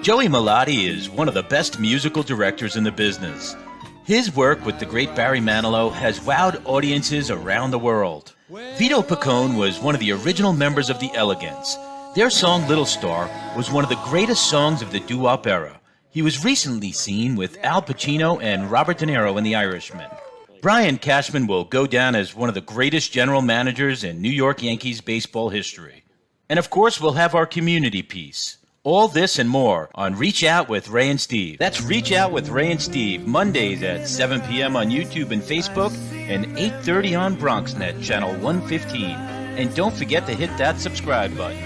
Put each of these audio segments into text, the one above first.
Joey Malati is one of the best musical directors in the business. His work with the great Barry Manilow has wowed audiences around the world. Vito Picone was one of the original members of the Elegants. Their song Little Star was one of the greatest songs of the doo-wop era. He was recently seen with Al Pacino and Robert De Niro in The Irishman. Brian Cashman will go down as one of the greatest general managers in New York Yankees baseball history. And of course, we'll have our community piece. All this and more on Reach Out with Ray and Steve. That's Reach Out with Ray and Steve, Mondays at 7 p.m. on YouTube and Facebook, and 8:30 on BronxNet, channel 115. And don't forget to hit that subscribe button.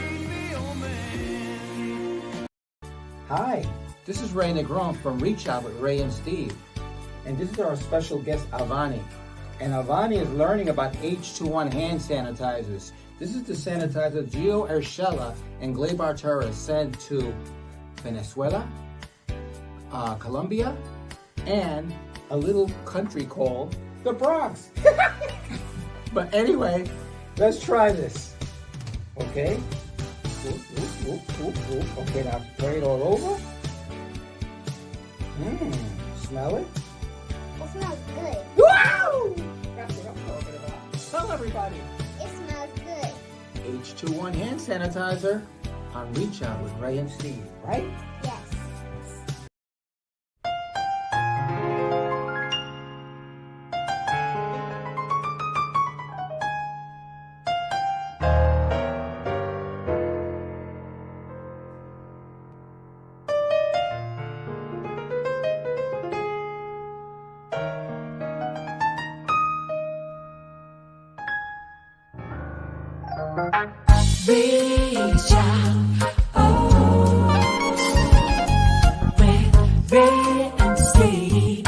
Hi, this is Ray Negron from Reach Out with Ray and Steve. And this is our special guest, Avani. And Avani is learning about H21 hand sanitizers. This is the sanitizer Gio Urshela and Gleyber Torres sent to Venezuela, Colombia, and a little country called the Bronx. But anyway, let's try this. Okay? Okay, now spray it all over. Smell it? It smells good. Wow! That's what I'm talking about. Tell everybody. It smells good. H21 hand sanitizer on Reach Out with Ray and Steve, right? Yes. Reach out, oh, with Ray and Steve.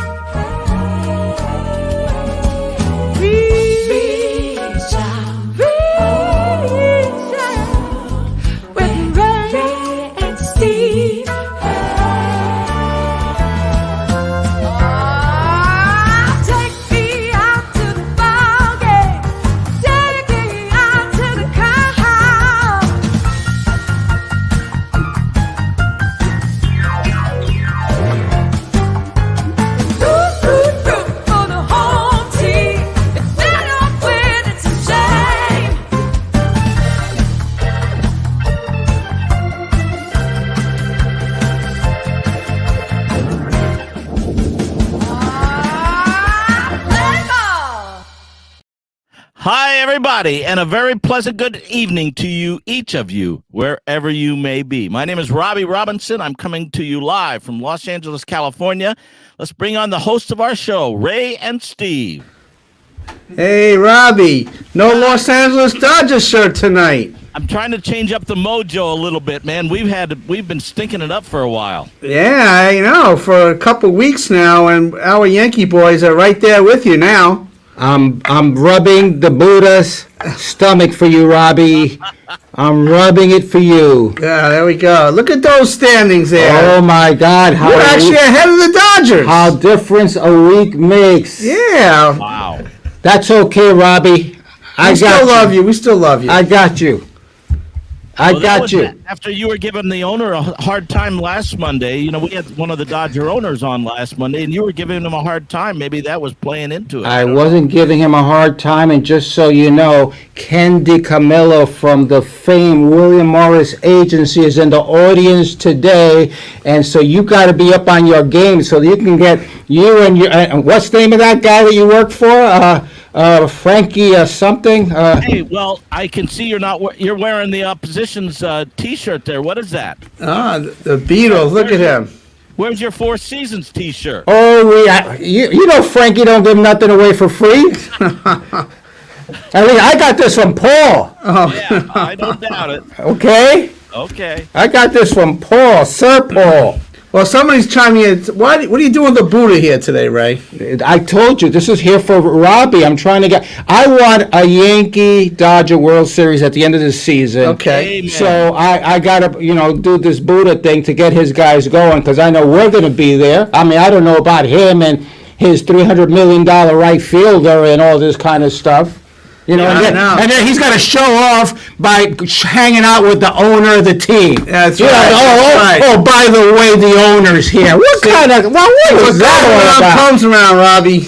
Reach out, with Ray and Steve. Take me out to the ball game. Take me out to the car. For the home team, if they don't win, it's a shame. Play ball. Hi, everybody, and a very pleasant good evening to you, each of you, wherever you may be. My name is Robbie Robinson. I'm coming to you live from Los Angeles, California. Let's bring on the host of our show, Ray and Steve. Hey, Robbie, no Los Angeles Dodgers shirt tonight. I'm trying to change up the mojo a little bit, man. We've been stinking it up for a while. Yeah, I know, for a couple weeks now, and our Yankee boys are right there with you now. I'm rubbing the Buddha's stomach for you, Robbie. I'm rubbing it for you. Yeah, there we go. Look at those standings there. Oh my God! You're actually ahead of the Dodgers. How difference a week makes. Yeah. Wow. That's okay, Robbie. We still love you. We still love you. I got you. I Well, that got was you. After you were giving the owner a hard time last Monday, you know, we had one of the Dodger owners on last Monday, and you were giving him a hard time. Maybe that was playing into it. I wasn't giving him a hard time, and just so you know, Ken DiCamillo from the famed William Morris Agency is in the audience today, and so you got to be up on your game so you can get you and your what's the name of that guy that you work for? Frankie something. Hey, well, I can see you're wearing the opposition's T-shirt there. What is that? The Beatles. Look at him. Where's your Four Seasons T-shirt? Oh, you know Frankie don't give nothing away for free. I mean, I got this from Paul. Yeah, I don't doubt it. Okay, Okay. I got this from Paul, Sir Paul. Well, somebody's chiming in. What are you doing with the Buddha here today, Ray? I told you, this is here for Robbie. I'm trying to get. I want a Yankee Dodger World Series at the end of the season. Okay. Amen. So I gotta, do this Buddha thing to get his guys going because I know we're gonna be there. I mean, I don't know about him and his $300 million right fielder and all this kind of stuff. You know, I and then, know. and then he's got to show off by hanging out with the owner of the team. That's You know, right, that's right. oh, by the way, the owner's here. What kind of, what was that all about? Comes around, Robbie.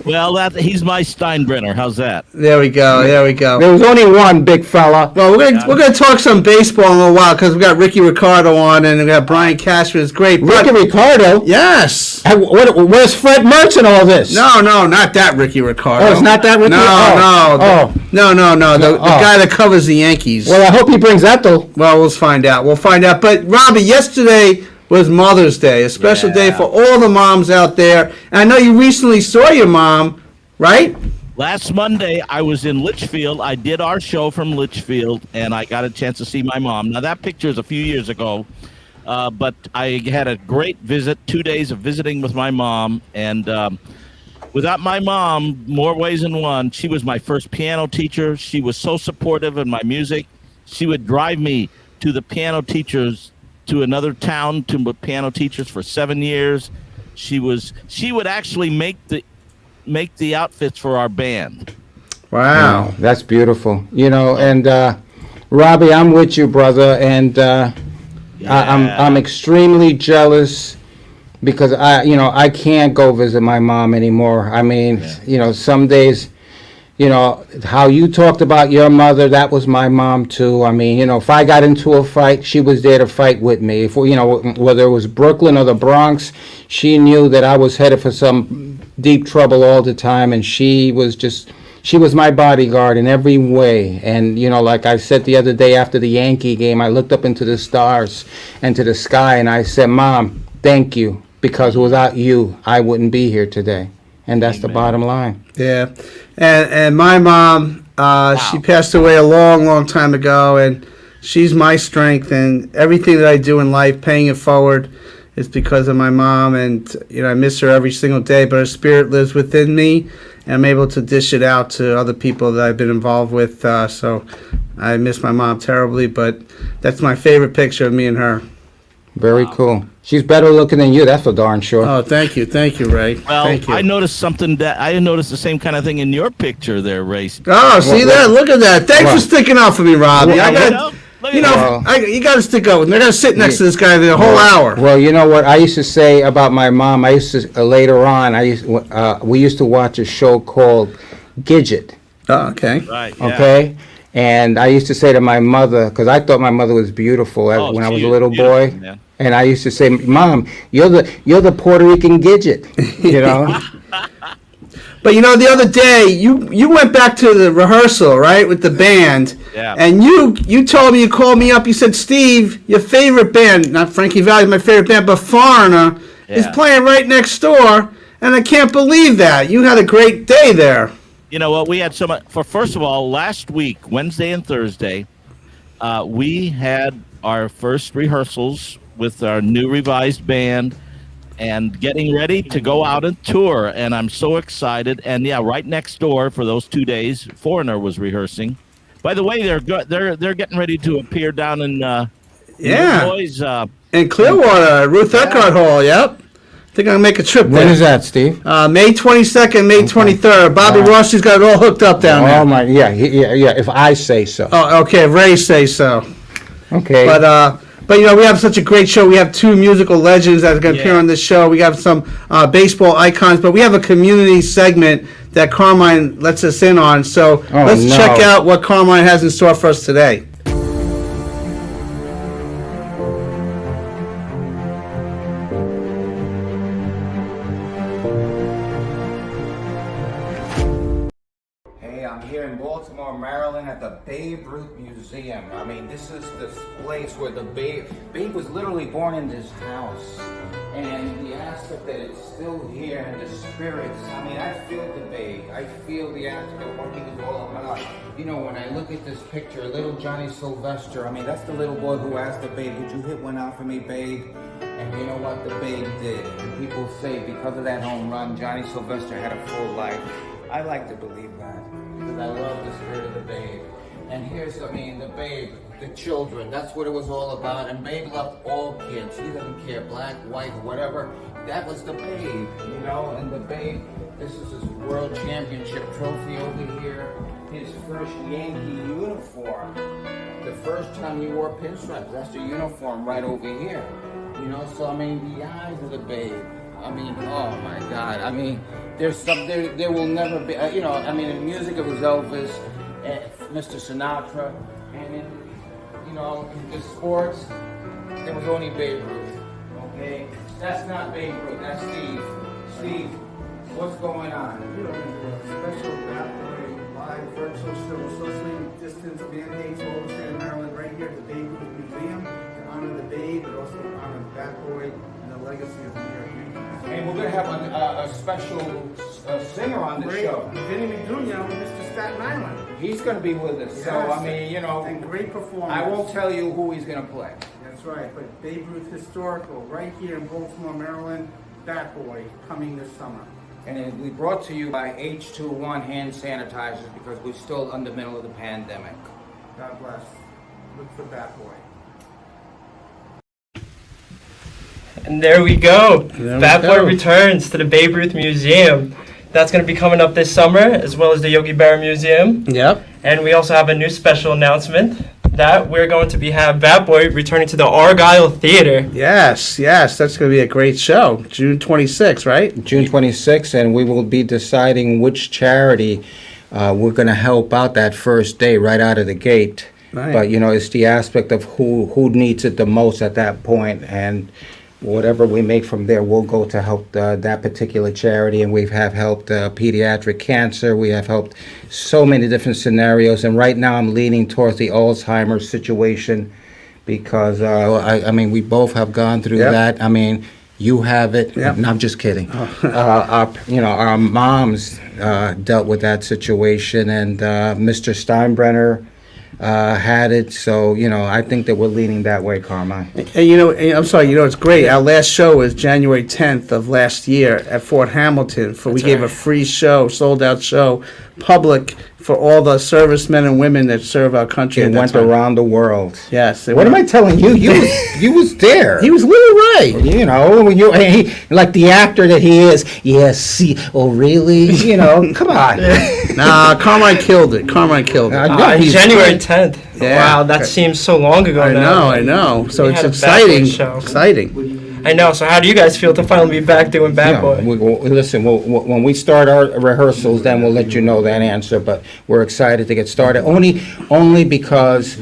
Well, he's my Steinbrenner. How's that? There we go. There we go. There was only one big fella. Well, we're gonna talk some baseball in a little while because we got Ricky Ricardo on and we got Brian Cashman. It's great. Ricky But, Ricardo? yes. Where's Fred Mertz in all this? No, not that Ricky Ricardo. Oh, it's not that Ricky? No, Oh. no. The Oh. guy that covers the Yankees. Well, I hope he brings that, though. Well, we'll find out. But Robbie, yesterday was Mother's Day, a special day for all the moms out there. And I know you recently saw your mom, right? Last Monday, I was in Litchfield. I did our show from Litchfield, and I got a chance to see my mom. Now, that picture is a few years ago, but I had a great visit, 2 days of visiting with my mom. And without my mom, more ways than one, she was my first piano teacher. She was so supportive of my music. She would drive me to the piano teachers, to another town, to piano teachers for 7 years. She would actually make the outfits for our band. Wow. That's beautiful. You know, and Robbie, I'm with you, brother, and I'm extremely jealous because I can't go visit my mom anymore. I mean, you know, some days, you know, how you talked about your mother, that was my mom too. I mean, you know, if I got into a fight, she was there to fight with me. If you know, whether it was Brooklyn or the Bronx, she knew that I was headed for some deep trouble all the time, and she was my bodyguard in every way. And you know, like I said the other day after the Yankee game, I looked up into the stars and to the sky, and I said, "Mom, thank you, because without you, I wouldn't be here today." And that's the bottom line. Yeah. And my mom, she passed away a long time ago, and she's my strength, and everything that I do in life, paying it forward, is because of my mom. And you know, I miss her every single day, but her spirit lives within me, and I'm able to dish it out to other people that I've been involved with. So I miss my mom terribly, but that's my favorite picture of me and her. Very cool. She's better looking than you, that's for darn sure. Oh, thank you, Ray. Well, Thank you. I noticed I noticed the same kind of thing in your picture there, Ray. Oh, see that? Look at that. Thanks for sticking up for me, Robbie. Well, I got Look you at know, that. you got to stick up with me. I got to sit next to this guy the whole hour. Well, you know what I used to say about my mom? I used to, later on, we used to watch a show called Gidget, Oh, okay. Right. Yeah. okay? And I used to say to my mother, because I thought my mother was beautiful Oh, when I was she a little was boy. beautiful, man. And I used to say, "Mom, you're the Puerto Rican Gidget," you know? But you know, the other day you went back to the rehearsal, right, with the band. Yeah. And you told me, you called me up. You said, "Steve, your favorite band, not Frankie Valli, my favorite band, but Foreigner, is Yeah. playing right next door." And I can't believe that. You had a great day there. You know what? We had so much. First of all, last week, Wednesday and Thursday, we had our first rehearsals with our new revised band and getting ready to go out and tour. And I'm so excited. And yeah, right next door for those 2 days, Foreigner was rehearsing. By the way, they're getting ready to appear down in Yeah. Boys. In Clearwater, Ruth Eckhart Hall. Yep. I think I'm gonna make a trip When there. is that, Steve? May 22nd, May 23rd. Bobby Rossi's got it all hooked up down there. Oh, my, yeah, if I say so. Oh, okay. If Ray says so. Okay. But you know, we have such a great show. We have two musical legends that are going to appear on this show. We have some baseball icons, but we have a community segment that Carmine lets us in on. So let's check out what Carmine has in store for us today. Hey, I'm here in Baltimore, Maryland at the Babe Ruth Museum. I mean, this is the place where the Babe was literally born in this house. And the aspect that it's still here and the spirits, I mean, I feel the Babe. I feel the aspect of what he was all about. You know, when I look at this picture, little Johnny Sylvester, I mean, that's the little boy who asked the Babe, "Would you hit one out for me, Babe?" And you know what? The Babe did. And people say because of that home run, Johnny Sylvester had a full life. I like to believe that because I love the spirit of the Babe. And here's, I mean, the Babe, the children, that's what it was all about. And Babe loved all kids. He doesn't care, black, white, whatever. That was the Babe, you know, and the Babe, this is his World Championship trophy over here. His first Yankee uniform. The first time he wore pinstripes, that's the uniform right over here. You know, so I mean, the eyes of the Babe. I mean, oh my God. I mean, there will never be, you know, I mean, in music it was Elvis, Mr. Sinatra, and in, you know, in the sports, there was only Babe Ruth, okay? That's not Babe Ruth, that's Steve. Steve, what's going on? You know, special live virtual social distance mandates all the state of Maryland right here at the Babe Ruth Museum to honor the Babe, but also to honor Bat Boy and the legacy of the New York Yankees. And we're gonna have a special singer on the show. Vinny McDuno, Mr. Staten Island. He's gonna be with us, so I mean, you know, And great performance. I won't tell you who he's gonna play. That's right, but Babe Ruth Historical, right here in Baltimore, Maryland, Bat Boy, coming this summer. And it will be brought to you by H21 hand sanitizers because we're still in the middle of the pandemic. God bless. Look for Bat Boy. And there we go. There we Bat Boy go. returns to the Babe Ruth Museum. That's going to be coming up this summer, as well as the Yogi Berra Museum. Yep. And we also have a new special announcement that we're going to have Bat Boy returning to the Argyle Theater. Yes, that's going to be a great show. June 26th, right? June 26th, and we will be deciding which charity we're going to help out that first day right out of the gate. Right. But, you know, it's the aspect of who needs it the most at that point, and whatever we make from there will go to help that particular charity. And we have helped pediatric cancer. We have helped so many different scenarios. And right now I'm leaning towards the Alzheimer's situation because, I mean, we both have gone through Yep. that. I mean, you have it. Yep. No, I'm just kidding. Our moms dealt with that situation, and Mr. Steinbrenner had it. So, you know, I think that we're leaning that way, Carmine. And you know, I'm sorry, you know, it's great. Our last show was January 10th of last year at Fort Hamilton. We gave a free show, sold out show, public, for all the servicemen and women that serve our country. It at that went time. around the world. Yes. What am I telling you? You was there. He was Little Ray. You know, when he like the actor that he is. Yes. See. Oh, really? You know. Come on. Nah, Carmine killed it. I know, he's January great. 10th. Yeah. Wow, that seems so long ago now. I know. So We it's had a Bat Boy exciting. show. Exciting. I know. So how do you guys feel to finally be back doing Bat Yeah, Boy? listen, when we start our rehearsals, then we'll let you know that answer. But we're excited to get started. Only because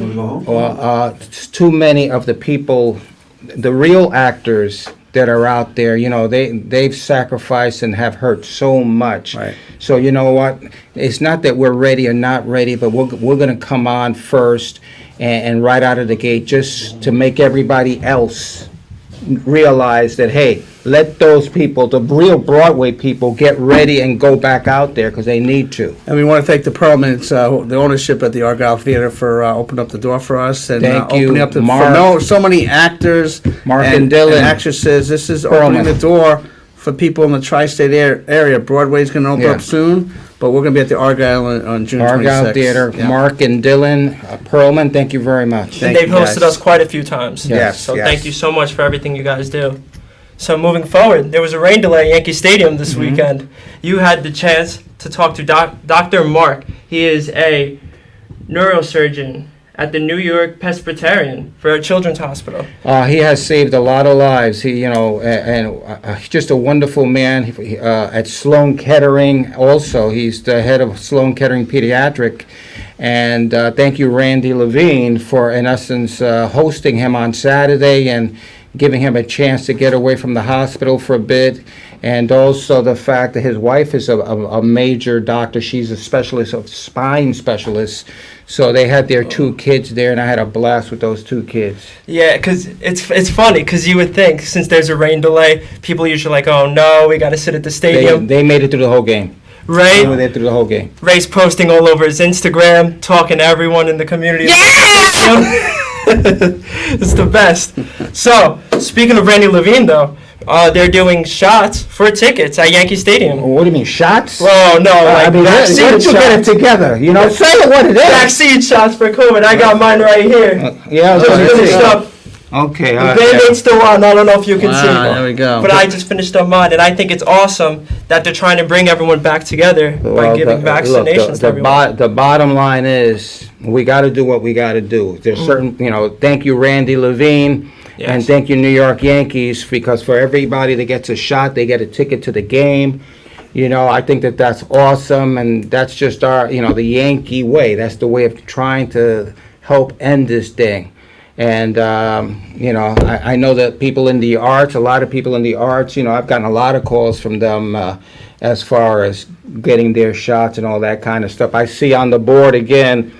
too many of the people, the real actors that are out there, you know, they've sacrificed and have hurt so much. Right. So you know what? It's not that we're ready or not ready, but we're going to come on first and right out of the gate just to make everybody else realize that, hey, let those people, the real Broadway people, get ready and go back out there because they need to. And we want to thank the Perlmans, the ownership at the Argyle Theater, for opening up the door for us and Thank you, opening up Mark. so many actors, Mark and Dylan. actresses. This is Perlman. opening the door for people in the tri-state area. Broadway's going to open Yeah. up soon, but we're going to be at the Argyle on June 26th. Argyle Theater, Yeah. Mark and Dylan Perlman, thank you very much. Thank They've you, hosted guys. us quite a few times. Yes, So yes. thank you so much for everything you guys do. So moving forward, there was a rain delay at Yankee Stadium this weekend. You had the chance to talk to Dr. Mark. He is a neurosurgeon at the New York Presbyterian for a children's hospital. He has saved a lot of lives. He, you know, and just a wonderful man. At Sloan Kettering, also, he's the head of Sloan Kettering Pediatric. And thank you, Randy Levine, for, in essence, hosting him on Saturday and giving him a chance to get away from the hospital for a bit. And also the fact that his wife is a major doctor. She's a specialist, a spine specialist. So they had their two kids there, and I had a blast with those two kids. Yeah, because it's funny, because you would think, since there's a rain delay, people usually like, oh no, we got to sit at the stadium. They made it through the whole game. They were Right? there through the whole game. Ray's posting all over his Instagram, talking to everyone in the community. Yeah! It's the best. So, speaking of Randy Levine, though, they're doing shots for tickets at Yankee Stadium. What do you mean, shots? Oh, no, like I mean, vaccine why don't you get it shots. together? You know, say it what it is. Vaccine shots for COVID. I got mine right here. Yeah, I was Just gonna finished say. up Okay. The Band-Aid's still on. I don't know if you can see. Wow, there we go. But I just finished on mine, and I think it's awesome that they're trying to bring everyone back together by giving vaccinations to everyone. The bottom line is, we got to do what we got to do. There's certain, thank you, Randy Levine, and Yes. thank you, New York Yankees, because for everybody that gets a shot, they get a ticket to the game. I think that's awesome, and that's just our, the Yankee way. That's the way of trying to help end this thing. And, I know that people in the arts, a lot of people in the arts, I've gotten a lot of calls from them as far as getting their shots and all that kind of stuff. I see on the board again,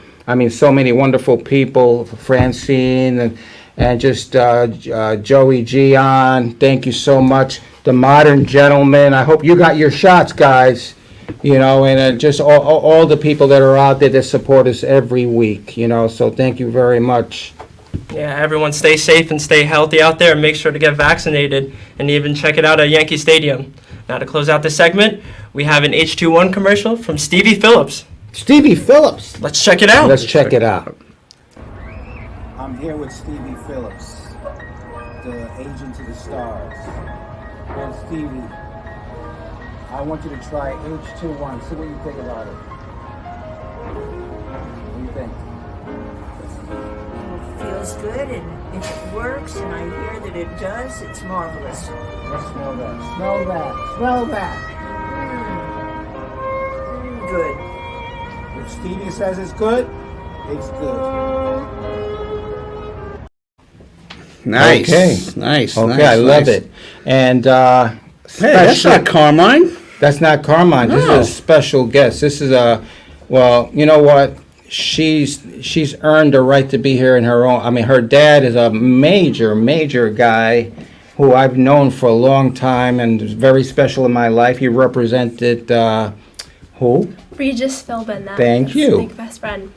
so many wonderful people, Francine and just Joey Gian. Thank you so much. The Modern Gentleman. I hope you got your shots, guys. And just all the people that are out there that support us every week, so thank you very much. Yeah, everyone stay safe and stay healthy out there, and make sure to get vaccinated, and even check it out at Yankee Stadium. Now, to close out this segment, we have an H21 commercial from Stevie Phillips. Stevie Phillips. Let's check it out. Let's check it out. I'm here with Stevie Phillips, the agent to the stars. And Stevie, I want you to try H21. See what you think about it. What do you think? Feels good, and if it works, and I hear that it does, it's marvelous. Let's smell that. Smell that. Smell that. Good. If Stevie says it's good, it's good. Nice. Okay. Nice. Okay, nice, I love nice. it. And Hey, that's not Carmine. That's not Carmine. This is a special guest. This is well, you know what? She's earned the right to be here in her own. Her dad is a major guy who I've known for a long time and is very special in my life. He represented who? Regis Philbin. Thank you. Like best friend.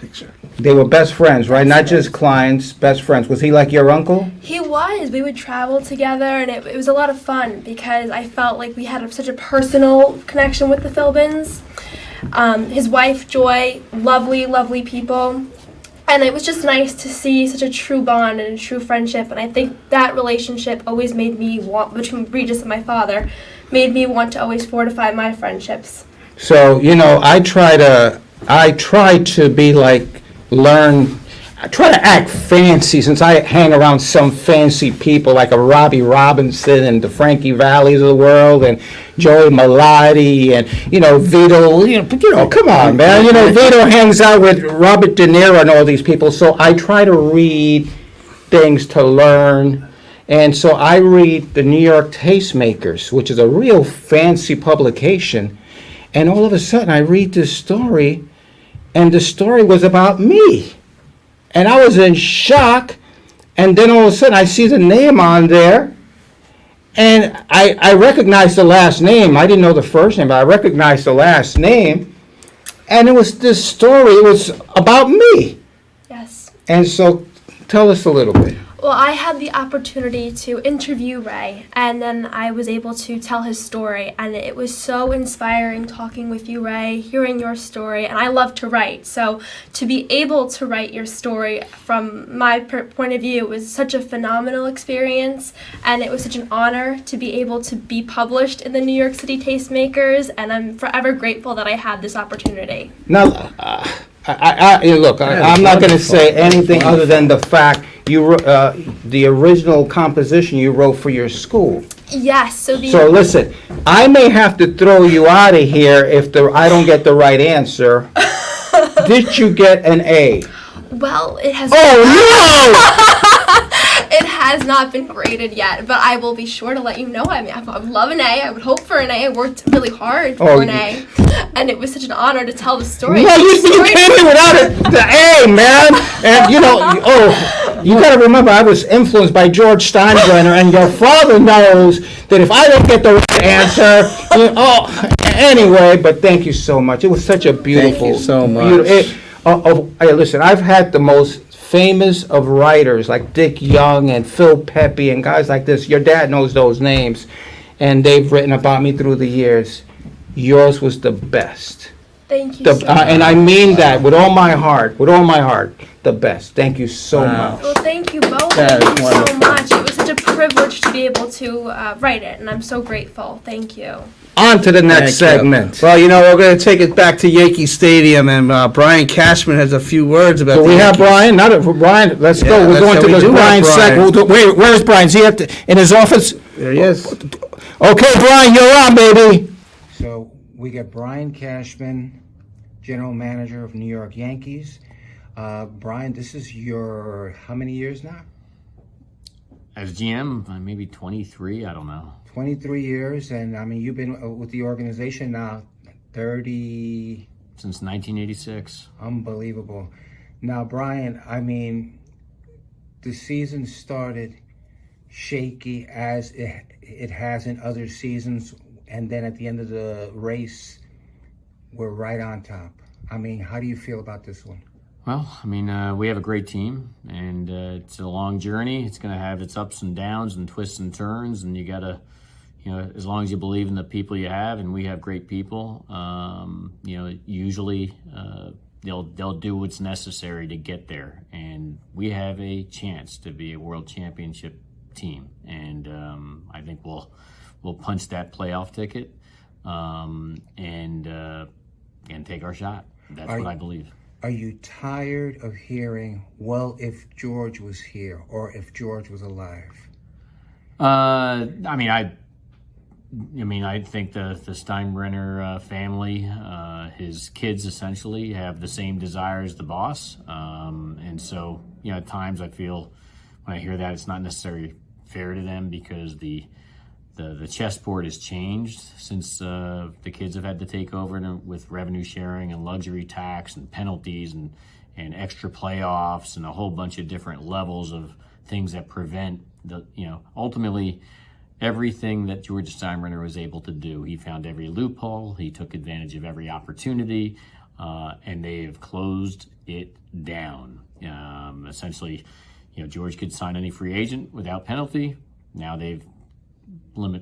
They were best friends, right? Not just clients, best friends. Was he like your uncle? He was. We would travel together, and it was a lot of fun because I felt like we had such a personal connection with the Philbins. His wife, Joy, lovely people. And it was just nice to see such a true bond and a true friendship. And I think that relationship always made me want, between Regis and my father, made me want to always fortify my friendships. So, I try to be like, I try to act fancy since I hang around some fancy people like a Robbie Robinson and the Frankie Valleys of the world and Joey Malati and, Vito, come on, man. Vito hangs out with Robert De Niro and all these people. So I try to read things to learn. And so I read the New York Tastemakers, which is a real fancy publication. And all of a sudden I read this story, and the story was about me. And I was in shock, and then all of a sudden I see the name on there, and I recognized the last name. I didn't know the first name, but I recognized the last name, and it was this story. It was about me. Yes. And so tell us a little bit. Well, I had the opportunity to interview Ray, and then I was able to tell his story, and it was so inspiring talking with you, Ray, hearing your story, and I love to write, so to be able to write your story from my point of view was such a phenomenal experience, and it was such an honor to be able to be published in the New York City Tastemakers, and I'm forever grateful that I had this opportunity. Now, I'm not going to say anything other than the fact the original composition you wrote for your school. Yes, so listen, I may have to throw you out of here if I don't get the right answer. Did you get an A? Well, it has. Oh It has not been graded yet, but I will be sure to let you know. I would love an A. I would hope for an A. I worked really hard for an A, and it was such an honor to tell the story. No, you came in without the A, man. And you got to remember, I was influenced by George Steinbrenner, and your father knows that if I don't get the right answer, anyway. But thank you so much. It was such a beautiful. Thank you so much. Hey, listen, I've had the most famous of writers like Dick Young and Phil Pepe and guys like this. Your dad knows those names, and they've written about me through the years. Yours was the best. Thank you so much. And I mean that with all my heart, the best. Thank you so much. Well, thank you both. That Thank is you so wonderful. much. It was such a privilege to be able to write it, and I'm so grateful. Thank you. On to the next segment. Well, we're going to take it back to Yankee Stadium, and Brian Cashman has a few words about So the we have Yankees. Brian. Brian, let's Yeah, go. We're that's going how to we the do have Brian Brian. segment. Wait, where's Brian? Is he in his office? There he is. Okay, Brian, you're on, baby. So we got Brian Cashman, general manager of New York Yankees. Brian, this is your how many years now? As GM, maybe 23, I don't know. 23 years, and I mean you've been with the organization now 30. Since 1986. Unbelievable. Now, Brian, I mean, the season started shaky as it has in other seasons, and then at the end of the race, we're right on top. I mean, how do you feel about this one? Well, I mean, we have a great team, and it's a long journey. It's going to have its ups and downs and twists and turns, and you got to, as long as you believe in the people you have, and we have great people, usually they'll do what's necessary to get there, and we have a chance to be a world championship team, and I think we'll punch that playoff ticket and take our shot. That's what I believe. Are you tired of hearing, well, if George was here or if George was alive? I think the Steinbrenner family, his kids essentially have the same desire as the boss. And so, at times I feel when I hear that it's not necessarily fair to them because the chessboard has changed since the kids have had to take over with revenue sharing and luxury tax and penalties and extra playoffs and a whole bunch of different levels of things that prevent ultimately everything that George Steinbrenner was able to do. He found every loophole, he took advantage of every opportunity, and they have closed it down. Essentially, George could sign any free agent without penalty. Now they've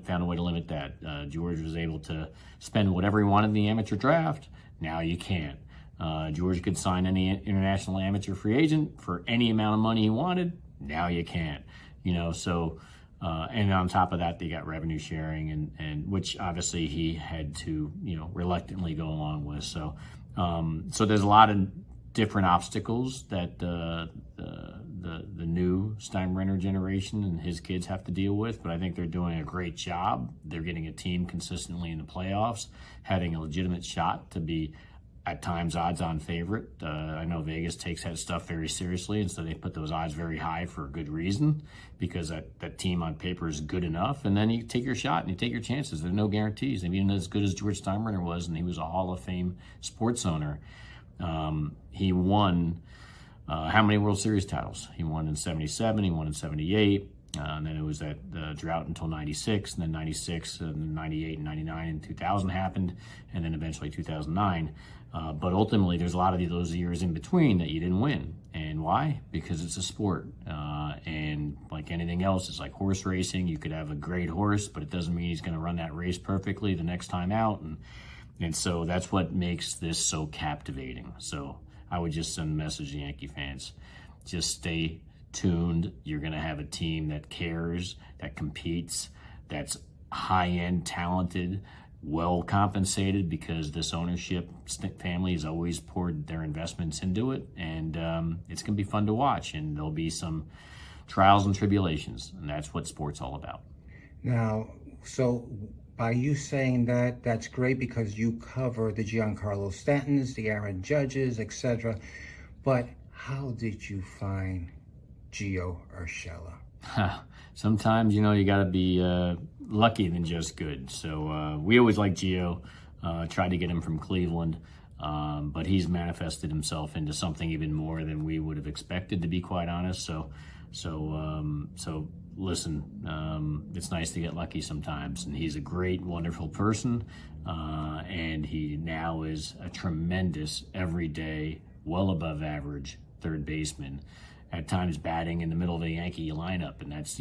found a way to limit that. George was able to spend whatever he wanted in the amateur draft. Now you can't. George could sign any international amateur free agent for any amount of money he wanted. Now you can't. And on top of that, they got revenue sharing, and which obviously he had to reluctantly go along with. So there's a lot of different obstacles that the new Steinbrenner generation and his kids have to deal with, but I think they're doing a great job. They're getting a team consistently in the playoffs, having a legitimate shot to be at times odds-on favorite. I know Vegas takes that stuff very seriously, and so they put those odds very high for a good reason, because that team on paper is good enough, and then you take your shot and you take your chances. There's no guarantees. I mean, as good as George Steinbrenner was, and he was a Hall of Fame sports owner, he won how many World Series titles? He won in 77, he won in 78, and then it was that drought until 96, and then 96, and then 98 and 99 and 2000 happened, and then eventually 2009. But ultimately, there's a lot of those years in between that you didn't win. And why? Because it's a sport. And like anything else, it's like horse racing. You could have a great horse, but it doesn't mean he's going to run that race perfectly the next time out. And so that's what makes this so captivating. So I would just send a message to Yankee fans. Just stay tuned. You're going to have a team that cares, that competes, that's high-end, talented, well compensated, because this ownership family has always poured their investments into it, and it's going to be fun to watch, and there'll be some trials and tribulations, and that's what sport's all about. Now, so by you saying that, that's great because you cover the Giancarlo Stantons, the Aaron Judges, etc. But how did you find Gio Urshela? Sometimes, you got to be lucky than just good. So we always liked Gio, tried to get him from Cleveland, but he's manifested himself into something even more than we would have expected, to be quite honest. So listen, it's nice to get lucky sometimes, and he's a great, wonderful person, and he now is a tremendous, everyday, well above average third baseman, at times batting in the middle of the Yankee lineup, and that's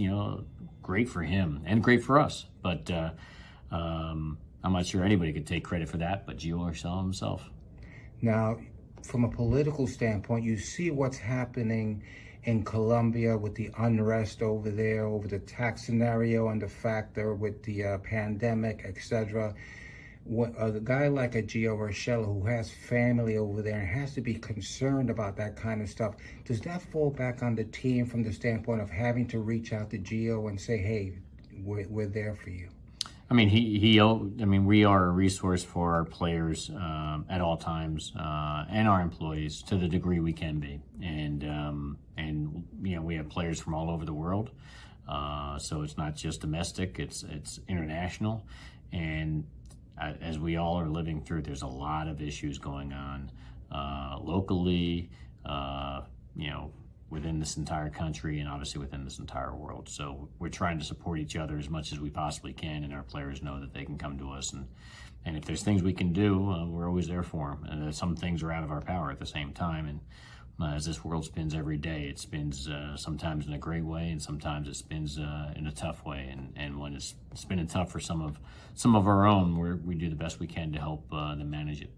great for him and great for us. But I'm not sure anybody could take credit for that, but Gio Urshela himself. Now, from a political standpoint, you see what's happening in Colombia with the unrest over there, over the tax scenario and the factor with the pandemic, etc. A guy like a Gio Urshela who has family over there and has to be concerned about that kind of stuff, does that fall back on the team from the standpoint of having to reach out to Gio and say, hey, we're there for you? I mean, we are a resource for our players at all times, and our employees to the degree we can be. And we have players from all over the world, so it's not just domestic; it's international. And as we all are living through, there's a lot of issues going on locally, within this entire country and obviously within this entire world. So we're trying to support each other as much as we possibly can, and our players know that they can come to us. And if there's things we can do, we're always there for them. And some things are out of our power at the same time. And as this world spins every day, it spins sometimes in a great way, and sometimes it spins in a tough way. And when it's spinning tough for some of our own, we do the best we can to help them manage it.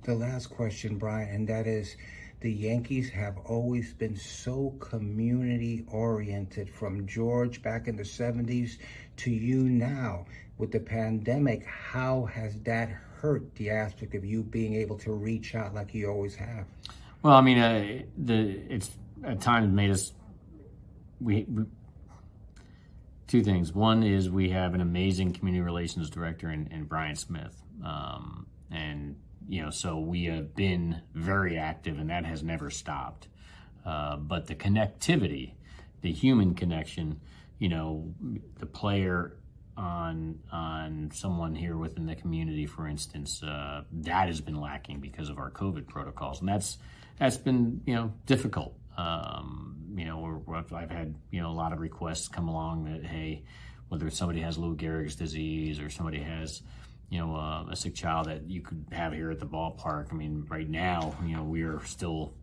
The last question, Brian, and that is, the Yankees have always been so community-oriented, from George back in the 70s to you now. With the pandemic, how has that hurt the aspect of you being able to reach out like you always have? Well, I mean, it's at times made us, we two things. One is we have an amazing community relations director in Brian Smith, so we have been very active, and that has never stopped. But the connectivity, the human connection, the player on someone here within the community, for instance, that has been lacking because of our COVID protocols, and that's been difficult. I've had a lot of requests come along that, hey, whether somebody has Lou Gehrig's disease or somebody has a sick child that you could have here at the ballpark. I mean, right now, we are still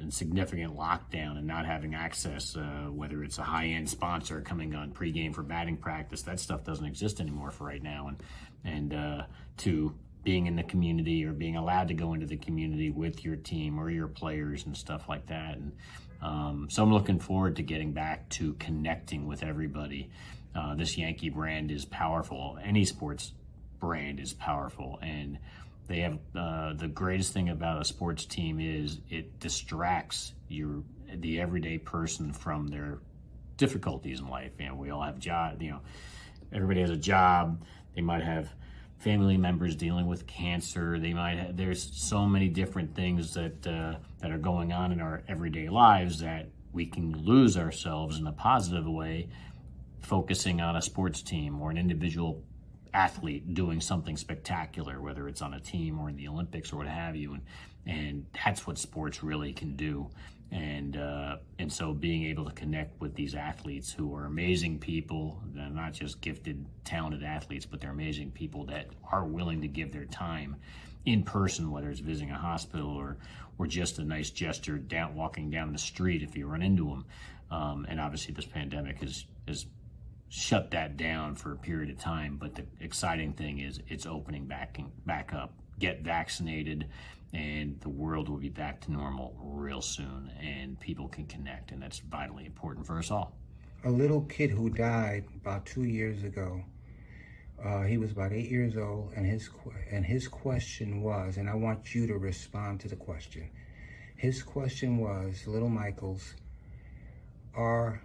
in significant lockdown and not having access, whether it's a high-end sponsor coming on pregame for batting practice, that stuff doesn't exist anymore for right now. And to being in the community or being allowed to go into the community with your team or your players and stuff like that. And so I'm looking forward to getting back to connecting with everybody. This Yankee brand is powerful. Any sports brand is powerful, and they have the greatest thing about a sports team is it distracts the everyday person from their difficulties in life. We all have jobs. Everybody has a job. They might have family members dealing with cancer. There's so many different things that are going on in our everyday lives that we can lose ourselves in a positive way, focusing on a sports team or an individual athlete doing something spectacular, whether it's on a team or in the Olympics or what have you, and that's what sports really can do. And so being able to connect with these athletes who are amazing people, they're not just gifted, talented athletes, but they're amazing people that are willing to give their time in person, whether it's visiting a hospital or just a nice gesture walking down the street if you run into them. And obviously this pandemic has shut that down for a period of time, but the exciting thing is it's opening back up. Get vaccinated, and the world will be back to normal real soon, and people can connect, and that's vitally important for us all. A little kid who died about 2 years ago, he was about 8 years old, and his question was, and I want you to respond to the question. His question was, little Michael's, are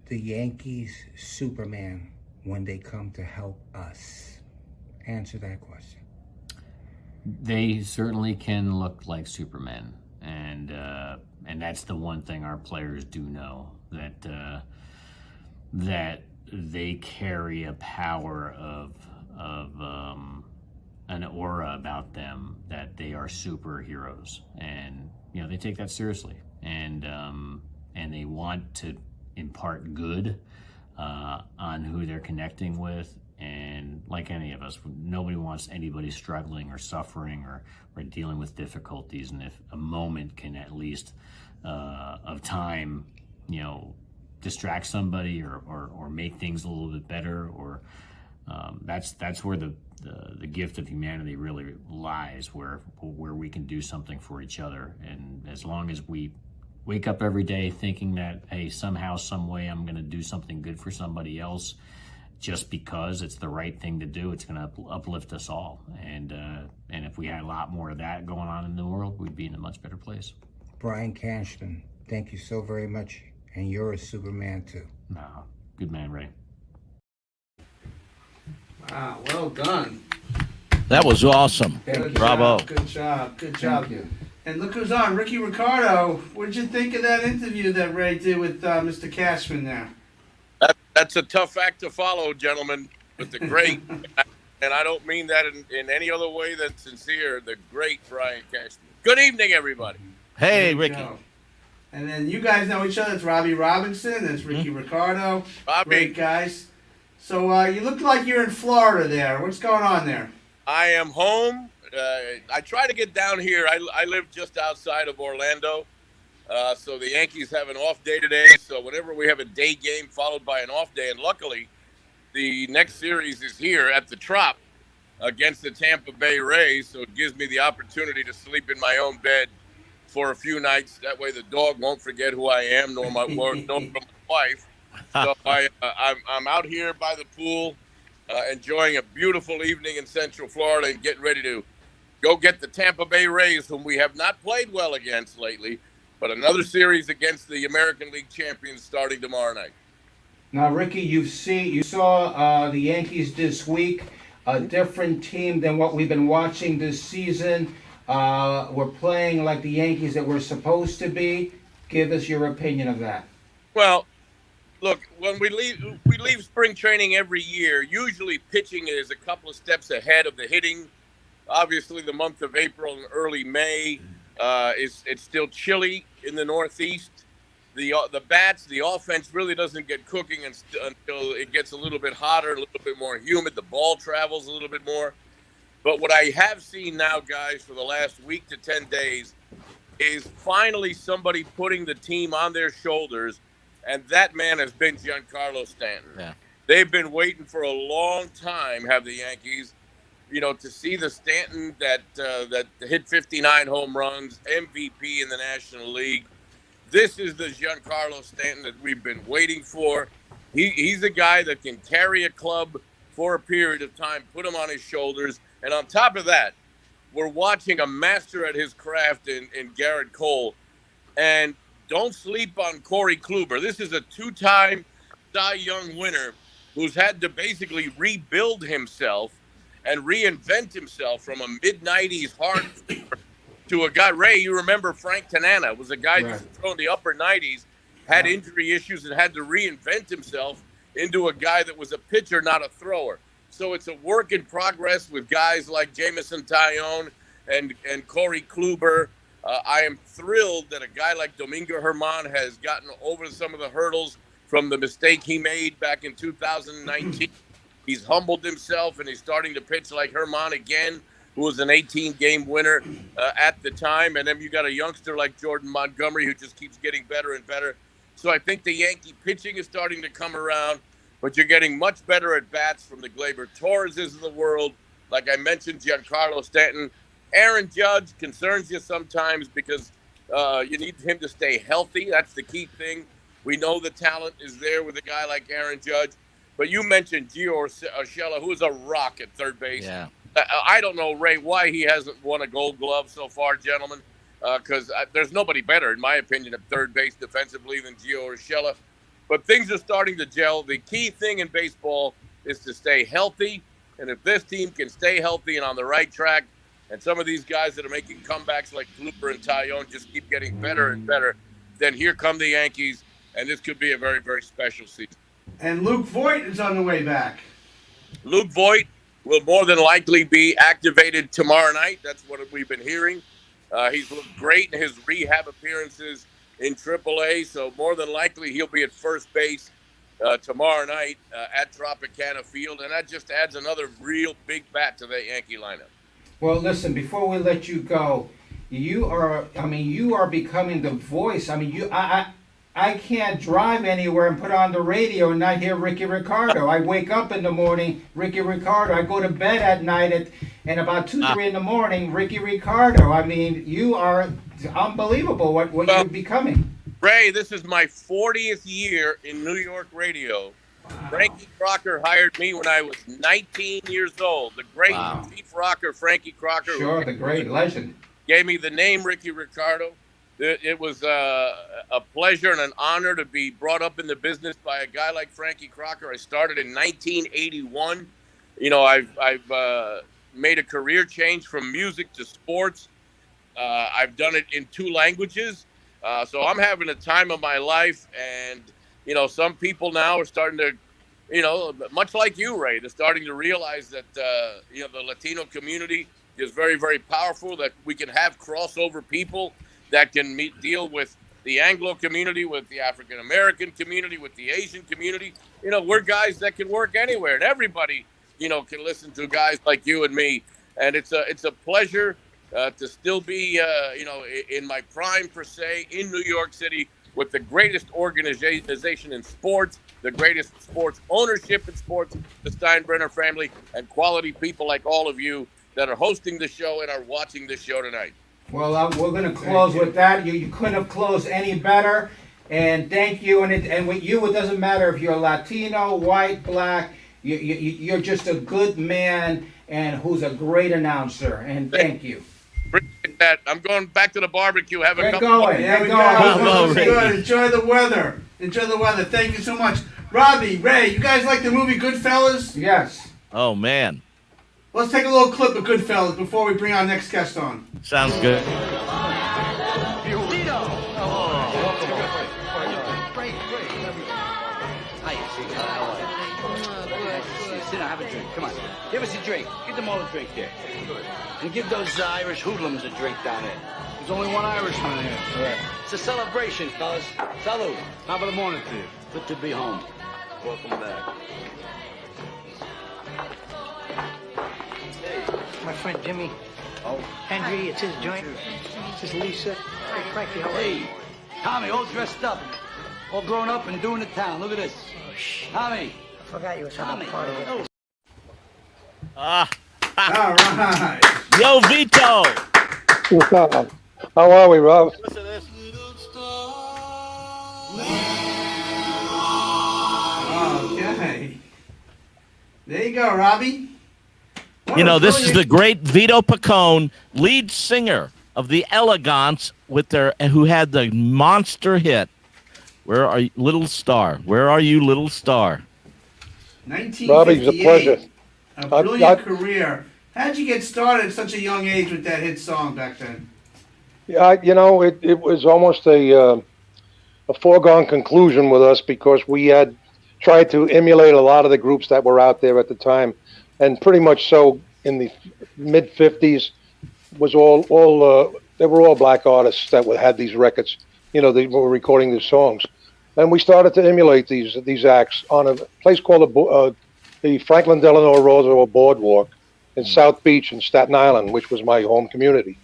the Yankees Superman when they come to help us? Answer that question. They certainly can look like Superman, and that's the one thing our players do know, that they carry a power of an aura about them, that they are superheroes, and they take that seriously, and they want to impart good on who they're connecting with. And like any of us, nobody wants anybody struggling or suffering or dealing with difficulties. And if a moment can at least of time, distract somebody or make things a little bit better or that's where the gift of humanity really lies, where we can do something for each other. And as long as we wake up every day thinking that, hey, somehow, some way, I'm going to do something good for somebody else, just because it's the right thing to do, it's going to uplift us all. And if we had a lot more of that going on in the world, we'd be in a much better place. Brian Cashman, thank you so very much. And you're a Superman too. No, good man, Ray. Wow, well done. That was awesome. Good Bravo. job, good job. Good job. Thank you. And look who's on, Ricky Ricardo. What did you think of that interview that Ray did with Mr. Cashman there? That's a tough act to follow, gentlemen, but the great, and I don't mean that in any other way than sincere, the great Brian Cashman. Good evening, everybody. Hey, There you Ricky. go. And then you guys know each other. It's Robbie Robinson. It's Ricky Ricardo. Bobby. Great guys. So you look like you're in Florida there. What's going on there? I am home. I try to get down here. I live just outside of Orlando, so the Yankees have an off day today. So whenever we have a day game followed by an off day, and luckily the next series is here at the Trop against the Tampa Bay Rays, so it gives me the opportunity to sleep in my own bed for a few nights. That way the dog won't forget who I am, nor my wife. So I'm out here by the pool, enjoying a beautiful evening in Central Florida and getting ready to go get the Tampa Bay Rays, whom we have not played well against lately, but another series against the American League champions starting tomorrow night. Now, Ricky, you saw the Yankees this week, a different team than what we've been watching this season. We're playing like the Yankees that we're supposed to be. Give us your opinion of that. Well, look, when we leave spring training every year, usually pitching is a couple of steps ahead of the hitting. Obviously, the month of April and early May, it's still chilly in the Northeast. The bats, the offense really doesn't get cooking until it gets a little bit hotter, a little bit more humid. The ball travels a little bit more. But what I have seen now, guys, for the last week to 10 days is finally somebody putting the team on their shoulders, and that man has been Giancarlo Stanton. Yeah. They've been waiting for a long time, have the Yankees, to see the Stanton that hit 59 home runs, MVP in the National League. This is the Giancarlo Stanton that we've been waiting for. He's a guy that can carry a club for a period of time, put him on his shoulders. And on top of that, we're watching a master at his craft in Garrett Cole. And don't sleep on Corey Kluber. This is a two-time Cy Young winner who's had to basically rebuild himself and reinvent himself from a mid-90s hard to a guy. Ray, you remember Frank Tanana was a guy Right. just thrown the upper 90s, had injury issues, and had to reinvent himself into a guy that was a pitcher, not a thrower. So it's a work in progress with guys like Jameson Taillon and Corey Kluber. I am thrilled that a guy like Domingo Germán has gotten over some of the hurdles from the mistake he made back in 2019. He's humbled himself, and he's starting to pitch like Germán again, who was an 18-game winner at the time. And then you got a youngster like Jordan Montgomery who just keeps getting better and better. So I think the Yankee pitching is starting to come around, but you're getting much better at bats from the Gleyber Torreses of the world. Like I mentioned, Giancarlo Stanton. Aaron Judge concerns you sometimes because you need him to stay healthy. That's the key thing. We know the talent is there with a guy like Aaron Judge. But you mentioned Gio Urshela, who is a rock at third base. Yeah. I don't know, Ray, why he hasn't won a Gold Glove so far, gentlemen, because there's nobody better, in my opinion, at third base defensively than Gio Urshela. But things are starting to gel. The key thing in baseball is to stay healthy. And if this team can stay healthy and on the right track, and some of these guys that are making comebacks like Kluber and Taillon just keep getting better and better, then here come the Yankees, and this could be a very, very special season. And Luke Voigt is on the way back. Luke Voigt will more than likely be activated tomorrow night. That's what we've been hearing. He's looked great in his rehab appearances in AAA, so more than likely he'll be at first base tomorrow night at Tropicana Field, and that just adds another real big bat to that Yankee lineup. Well, listen, before we let you go, you are becoming the voice. I can't drive anywhere and put on the radio and not hear Ricky Ricardo. I wake up in the morning, Ricky Ricardo. I go to bed at night and about 2, 3 in the morning, Ricky Ricardo. I mean, you are unbelievable what you're becoming. Ray, this is my 40th year in New York radio. Wow. Frankie Crocker hired me when I was 19 years old. The great chief rocker, Frankie Crocker. Sure, the great legend. Gave me the name Ricky Ricardo. It was a pleasure and an honor to be brought up in the business by a guy like Frankie Crocker. I started in 1981. You know, I've made a career change from music to sports. I've done it in 2 languages. So I'm having a time of my life. And, you know, some people now are starting to, you know, much like you, Ray, they're starting to realize that, you know, the Latino community is very, very powerful, that we can have crossover people that can deal with the Anglo community, with the African American community, with the Asian community. You know, we're guys that can work anywhere, and everybody, you know, can listen to guys like you and me. And it's a pleasure to still be, you know, in my prime per se in New York City with the greatest organization in sports, the greatest sports ownership in sports, the Steinbrenner family, and quality people like all of you that are hosting the show and are watching this show tonight. Well, we're going to close with that. You couldn't have closed any better. And thank you. And with you, it doesn't matter if you're Latino, white, black. You're just a good man and who's a great announcer. And thank you. Appreciate that. I'm going back to the barbecue. Have a Get couple. going. There we go. Good. Enjoy the weather. Enjoy the weather. Thank you so much. Robbie, Ray, you guys like the movie Goodfellas? Yes. Oh, man. Let's take a little clip of Goodfellas before we bring our next guest on. Sounds good. Sit down, have a drink. Come on. Give us a drink. Give them all a drink there. And give those Irish hoodlums a drink down there. There's only one Irishman here. Yeah. It's a celebration, fellas. Salud. Top of the morning to you. Good to be home. Welcome back. My friend Jimmy. Oh. Henry, it's his joint. This is Lisa. Hey, Frankie, how are you? Hey, Tommy, all dressed up. All grown up and doing the town. Look at this. Tommy. I forgot you was having a party. Ah. All right. Yo, Vito. What's up? How are we, Rob? Listen to this. Okay. There you go, Robbie. You know, this is the great Vito Picone, lead singer of the Elegants, who had the monster hit. Where are you, Little Star? Where are you, Little Star? 1958. Robbie, it's a pleasure. A brilliant career. How did you get started at such a young age with that hit song back then? Yeah, you know, it was almost a foregone conclusion with us because we had tried to emulate a lot of the groups that were out there at the time. And pretty much so in the mid-50s was they were all black artists that had these records. You know, they were recording these songs. And we started to emulate these acts on a place called the Franklin Delano Roosevelt Boardwalk in South Beach in Staten Island, which was my home community.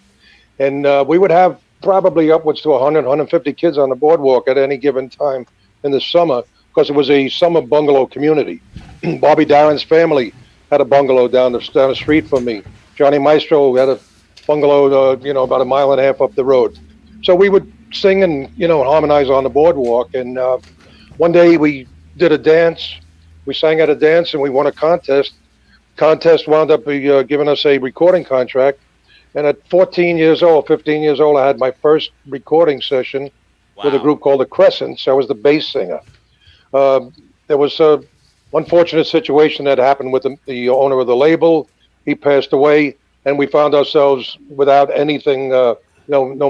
And we would have probably upwards to 100, 150 kids on the boardwalk at any given time in the summer because it was a summer bungalow community. Bobby Darin's family had a bungalow down the street from me. Johnny Maestro had a bungalow, you know, about a mile and a half up the road. So we would sing and, you know, harmonize on the boardwalk. And one day we did a dance. We sang at a dance and we won a contest. Contest wound up giving us a recording contract. And at 15 years old, I had my first recording session with a group called the Crescents. I was the bass singer. There was a unfortunate situation that happened with the owner of the label. He passed away, and we found ourselves without anything, no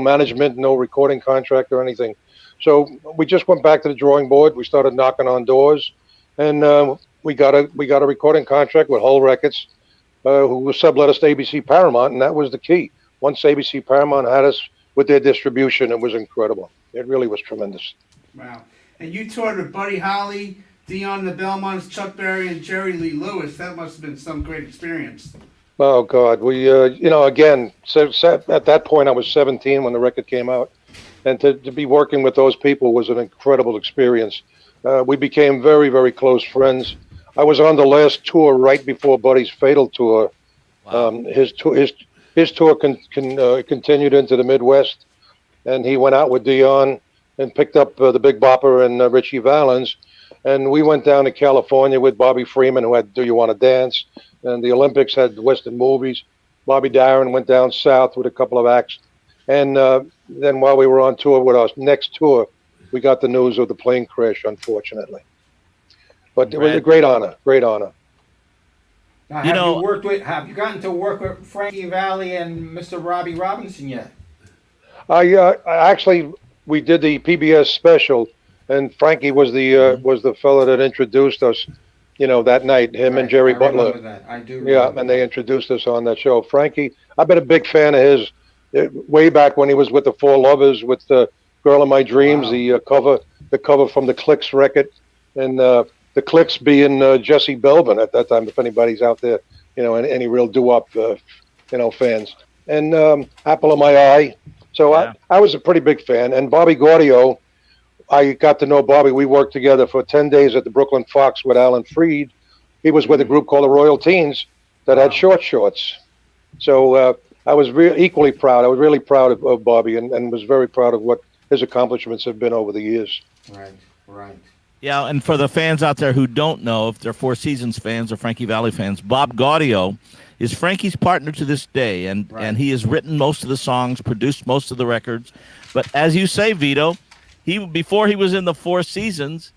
management, no recording contract or anything. So we just went back to the drawing board. We started knocking on doors, and we got a recording contract with Hull Records, who sublet us to ABC Paramount, and that was the key. Once ABC Paramount had us with their distribution, it was incredible. It really was tremendous. Wow. And you toured with Buddy Holly, Dion the Belmonts, Chuck Berry, and Jerry Lee Lewis. That must have been some great experience. Oh, God. We, again, at that point, I was 17 when the record came out. and to be working with those people was an incredible experience. We became very, very close friends. I was on the last tour right before Buddy's Fatal tour. His tour continued into the Midwest, and he went out with Dion and picked up the Big Bopper and Richie Valens. And we went down to California with Bobby Freeman, who had Do You Want to Dance? And the Olympics had Western Movies. Bobby Darin went down south with a couple of acts. And then while we were on tour with our next tour, we got the news of the plane crash, unfortunately. But it was a great honor, great honor. Now, have you gotten to work with Frankie Valli and Mr. Robbie Robinson yet? Actually, we did the PBS special, and Frankie was the fellow that introduced us, that night. Him and Jerry Butler. Remember that. I do. Yeah, and they introduced us on that show. Frankie, I've been a big fan of his way back when he was with the Four Lovers with the Girl of My Dreams, the cover from the Clicks record, and the Clicks being Jesse Belvin at that time. If anybody's out there, any real doo-wop, fans, and Apple of My Eye. So yeah. I was a pretty big fan, and Bobby Gaudio. I got to know Bobby. We worked together for 10 days at the Brooklyn Fox with Alan Freed. He was with a group called the Royal Teens that had short shorts. So I was equally proud. I was really proud of Bobby and was very proud of what his accomplishments have been over the years. Right. Yeah, and for the fans out there who don't know, if they're Four Seasons fans or Frankie Valli fans, Bob Gaudio is Frankie's partner to this day, and he has written most of the songs, produced most of the records. But as you say, Vito, before he was in the Four Seasons,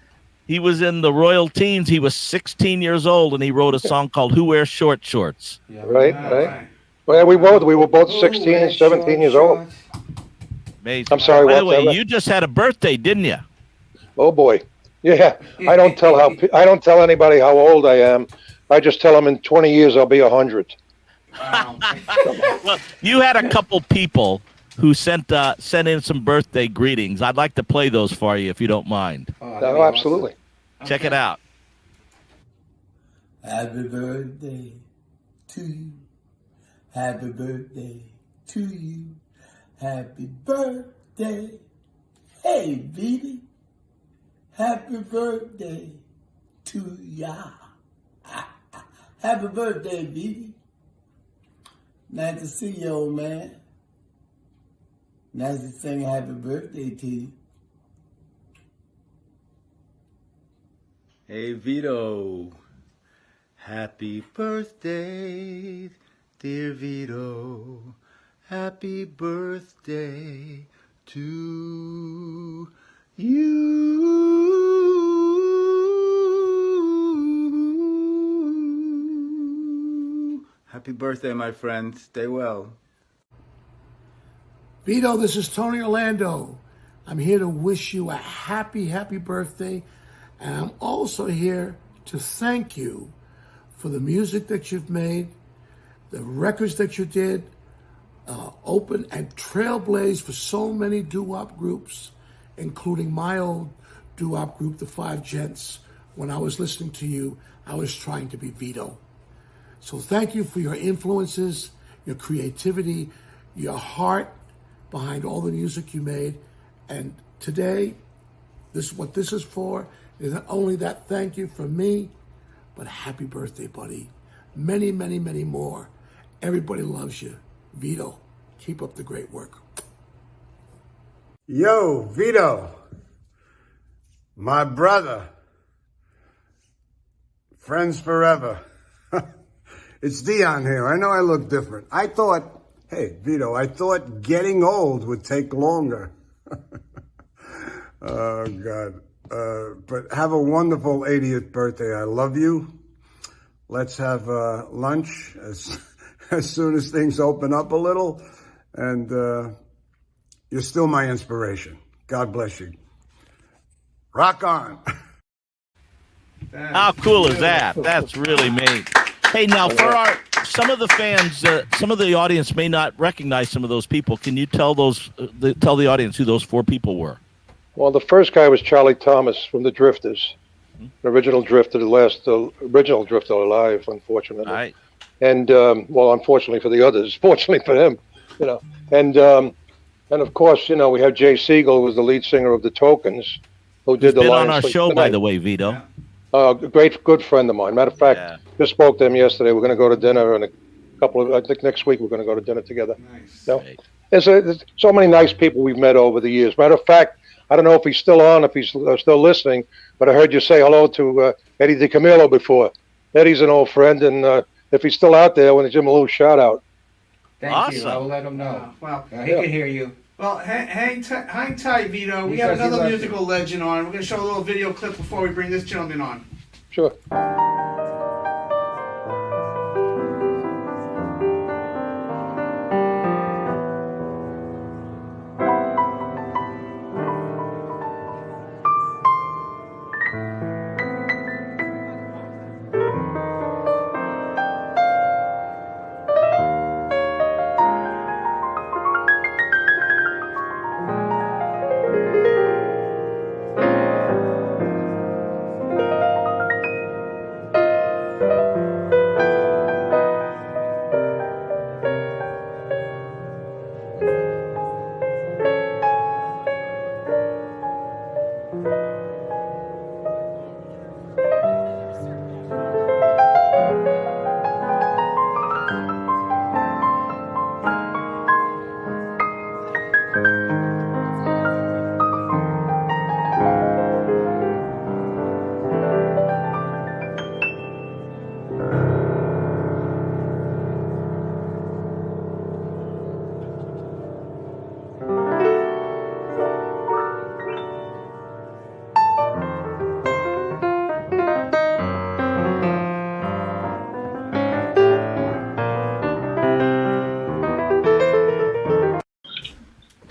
he was in the Royal Teens. He was 16 years old, and he wrote a song called Who Wears Short Shorts. Yeah, right. Well, we were both 16 and 17 years old. Amazing. I'm sorry. By the way, you just had a birthday, didn't you? Oh boy, yeah. I don't tell anybody how old I am. I just tell them in 20 years I'll be 100. Well, you had a couple people who sent in some birthday greetings. I'd like to play those for you if you don't mind. Oh, absolutely. Check it out. Happy birthday to you. Happy birthday to you. Happy birthday. Hey, baby. Happy birthday to ya. Happy birthday, baby. Nice to see you, old man. Nice to sing happy birthday to you. Hey, Vito. Happy birthday, dear Vito. Happy birthday to you. Happy birthday, my friend. Stay well. Vito, this is Tony Orlando. I'm here to wish you a happy, happy birthday. And I'm also here to thank you for the music that you've made, the records that you did, open and trailblazed for so many doo-wop groups, including my old doo-wop group, the Five Gents. When I was listening to you, I was trying to be Vito. So thank you for your influences, your creativity, your heart behind all the music you made. And today, what this is for is not only that thank you from me, but happy birthday, buddy. Many, many, many more. Everybody loves you. Vito, keep up the great work. Yo, Vito, my brother, friends forever. It's Dion here. I know I look different. Hey, Vito, I thought getting old would take longer. Oh, God. But have a wonderful 80th birthday. I love you. Let's have lunch as soon as things open up a little. And you're still my inspiration. God bless you. Rock on. How cool is that? That's really neat. Hey, now for some of the fans, some of the audience may not recognize some of those people. Can you tell tell the audience who those four people were? Well, the first guy was Charlie Thomas from the Drifters, the original Drifter, the last original Drifter alive, unfortunately. Right. And unfortunately for the others, fortunately for him, And And of course, you know, we have Jay Siegel, who was the lead singer of the Tokens, who did the Been on Lion our Sleep show, by Tonight. the way, Vito. Good friend of mine. Matter of fact, just spoke to him yesterday. We're going to go to dinner in a couple of, I think next week we're going to go to dinner together. Nice. You know, there's so many nice people we've met over the years. Matter of fact, I don't know if he's still on, if he's still listening, but I heard you say hello to Eddie DiCamillo before. Eddie's an old friend, and if he's still out there, I want to give him a little shout out. Thank you. I will let him know. Well, he can hear you. Well, hang tight, Vito. We He have says he another loves musical legend on. We're going to show a little video clip before we bring this gentleman on. Sure.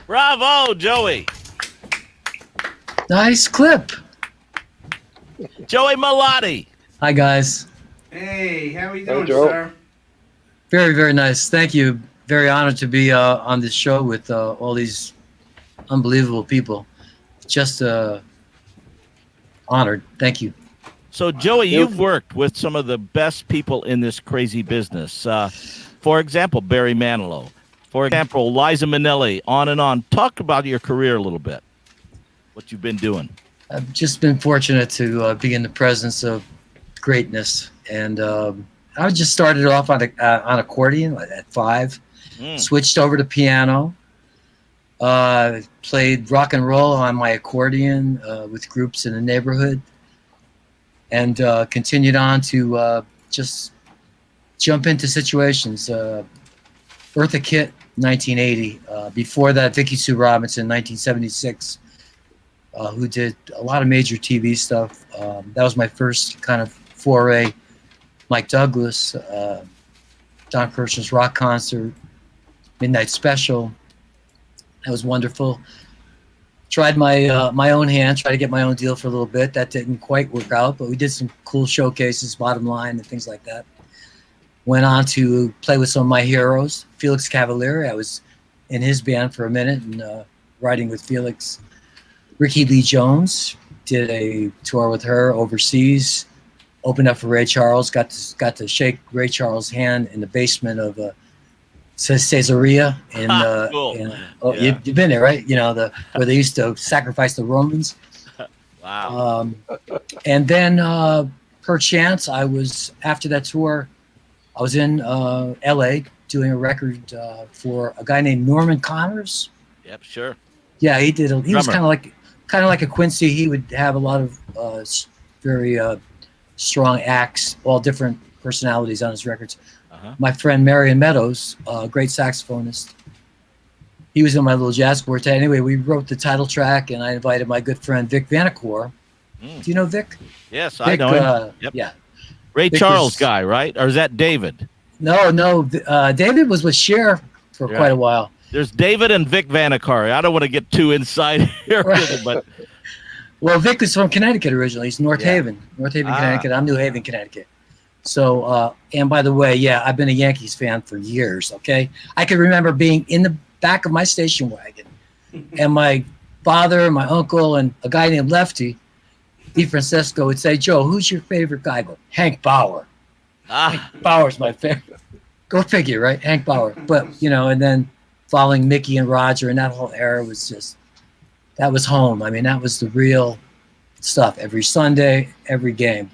Bravo, Joey. Nice clip. Joey Malati. Hi, guys. Hey, how are you doing, Joe. sir? Very, very nice. Thank you. Very honored to be on this show with all these unbelievable people. Just honored. Thank you. So, Joey, you've worked with some of the best people in this crazy business. For example, Barry Manilow. For example, Liza Minnelli, on and on. Talk about your career a little bit, what you've been doing. I've just been fortunate to be in the presence of greatness. And I just started off on accordion at 5, switched over to piano, played rock and roll on my accordion with groups in the neighborhood, and continued on to just jump into situations. Eartha Kitt, 1980. Before that, Vicki Sue Robinson, 1976, who did a lot of major TV stuff. That was my first kind of foray. Mike Douglas, Don Kirshner's rock concert, Midnight Special. That was wonderful. Tried my own hand, tried to get my own deal for a little bit. That didn't quite work out, but we did some cool showcases, Bottom Line, and things like that. Went on to play with some of my heroes. Felix Cavaliere, I was in his band for a minute and writing with Felix. Ricky Lee Jones, did a tour with her overseas. Opened up for Ray Charles, got to shake Ray Charles' hand in the basement of Caesarea. Cool. You've been there, right? You know, where they used to sacrifice the Romans. Wow. And then per chance, I was, after that tour, I was in L.A. doing a record for a guy named Norman Connors. Yep, sure. Yeah, he did. He was kind of like a Quincy. He would have a lot of very strong acts, all different personalities on his records. My friend Marion Meadows, a great saxophonist, he was in my little jazz quartet. Anyway, we wrote the title track, and I invited my good friend Vic Vanacore. Do you know Vic? Yes, Vic, I know him. Yep. Yeah. Ray Vic Charles was- guy, right? Or is that David? No. David was with Cher for Right. quite a while. There's David and Vic Vanacore. I don't want to get too inside here, with it, but Well, Vic was from Connecticut originally. He's North Haven, Connecticut. I'm New Haven, Connecticut. So, and by the way, yeah, I've been a Yankees fan for years, okay? I can remember being in the back of my station wagon, and my father, my uncle, and a guy named Lefty, DeFrancesco, would say, Joe, who's your favorite guy? I go, Hank Bauer. Hank Bauer's my favorite. Go figure, right? Hank Bauer. But, you know, and then following Mickey and Roger, and that whole era was just, that was home. I mean, that was the real stuff. Every Sunday, every game.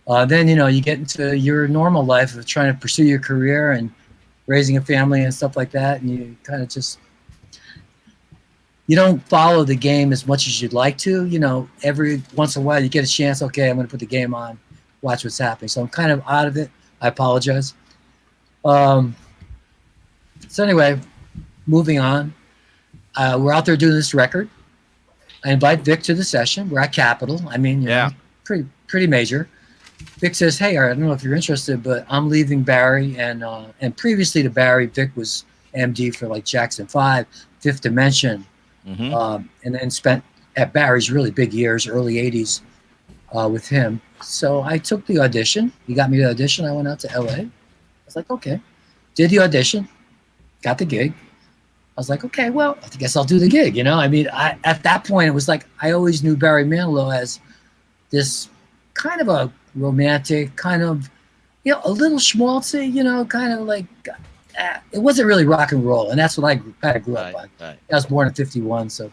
Then, you know, you get into your normal life of trying to pursue your career and raising a family and stuff like that, and you kind of just, you don't follow the game as much as you'd like to. You know, every once in a while you get a chance, okay, I'm going to put the game on, watch what's happening. So I'm kind of out of it. I apologize. So anyway, moving on. We're out there doing this record. I invite Vic to the session. We're at Capitol. I mean, you know, pretty major. Vic says, hey, I don't know if you're interested, but I'm leaving Barry. And previously to Barry, Vic was MD for like Jackson 5, Fifth Dimension. And then spent at Barry's really big years, early 80s with him. So I took the audition. He got me the audition. I went out to LA. I was like, okay. Did the audition. Got the gig. I was like, okay, well, I guess I'll do the gig. You know, I mean, at that point, it was like I always knew Barry Manilow as this kind of a romantic, kind of, you know, a little schmaltzy, you know, kind of like, it wasn't really rock and roll. And that's what I kind of grew up on. I was born in 51. So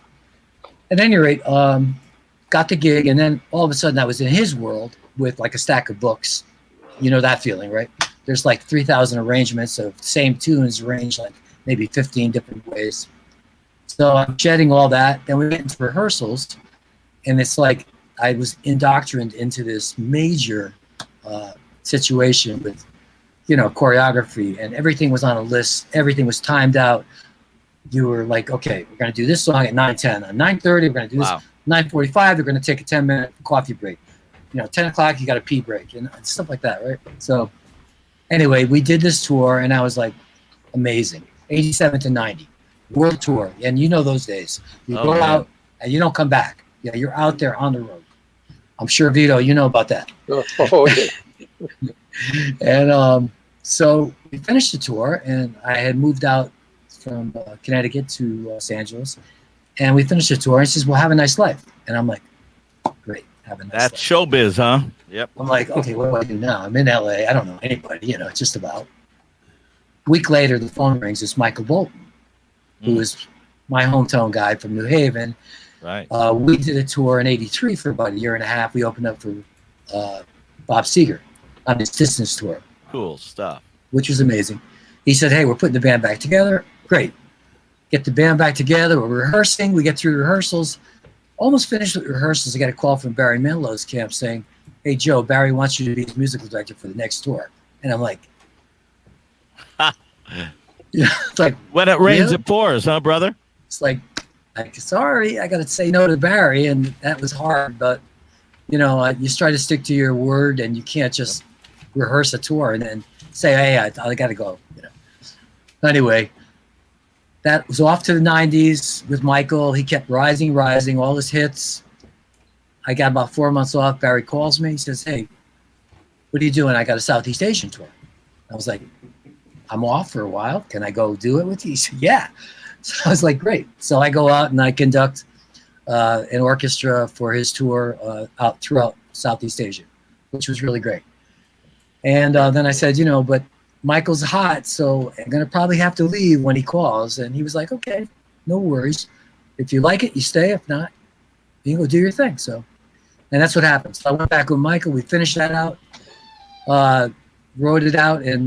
at any rate, got the gig. And then all of a sudden I was in his world with like a stack of books. You know that feeling, right? There's like 3,000 arrangements of same tunes arranged like maybe 15 different ways. So I'm shedding all that. Then we went into rehearsals. And it's like I was indoctrinated into this major situation with, you know, choreography, and everything was on a list. Everything was timed out. You were like, okay, we're going to do this song at 9:10. On 9:30, we're going to do this. 9:45, they're going to take a 10-minute coffee break. You know, 10 o'clock, you got a pee break, and stuff like that, right? So anyway, we did this tour, and I was like, amazing. 87 to 90, world tour. And you know those days. You go out, and you don't come back. Yeah, you're out there on the road. I'm sure, Vito, you know about that. Oh, yeah. And so we finished the tour, and I had moved out from Connecticut to Los Angeles, and we finished the tour. And he says, well, have a nice life. And I'm like, great, have a nice life. That's showbiz, huh? Yep. I'm like, okay, what do I do now? I'm in LA. I don't know anybody, you know, just about. A week later, the phone rings. It's Michael Bolton, who is my hometown guy from New Haven. Right. We did a tour in '83 for about a year and a half. We opened up for Bob Seger on his Distance tour. Cool stuff. Which was amazing. He said, hey, we're putting the band back together. Great. Get the band back together. We're rehearsing. We get through rehearsals. Almost finished with rehearsals. I got a call from Barry Manilow's camp saying, hey, Joe, Barry wants you to be his musical director for the next tour. And I'm like, you know, it's like, when it rains, really? it pours, huh, brother? It's like, sorry, I got to say no to Barry. And that was hard. But, you know, you try to stick to your word, and you can't just rehearse a tour and then say, hey, I got to go. You know. Anyway, that was off to the 90s with Michael. He kept rising, all his hits. I got about 4 months off. Barry calls me. He says, hey, what are you doing? I got a Southeast Asian tour. I was like, I'm off for a while. Can I go do it with you? He said, yeah. So I was like, great. So I go out and I conduct an orchestra for his tour out throughout Southeast Asia, which was really great. And then I said, you know, but Michael's hot, so I'm going to probably have to leave when he calls. And he was like, okay, no worries. If you like it, you stay. If not, you can go do your thing. So, and that's what happened. So I went back with Michael. We finished that out, wrote it out, and,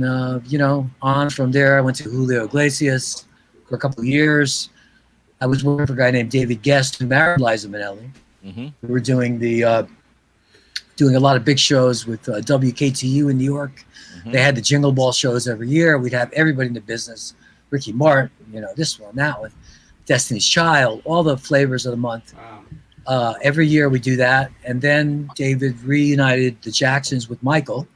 you know, on from there, I went to Julio Iglesias for a couple of years. I was working for a guy named David Guest, who married Liza Minnelli. Mm-hmm. We were doing doing a lot of big shows with WKTU in New York. Mm-hmm. They had the Jingle Ball shows every year. We'd have everybody in the business, Ricky Martin, you know, this one, that one, Destiny's Child, all the flavors of the month. Wow. Every year we do that. And then David reunited the Jacksons with Michael.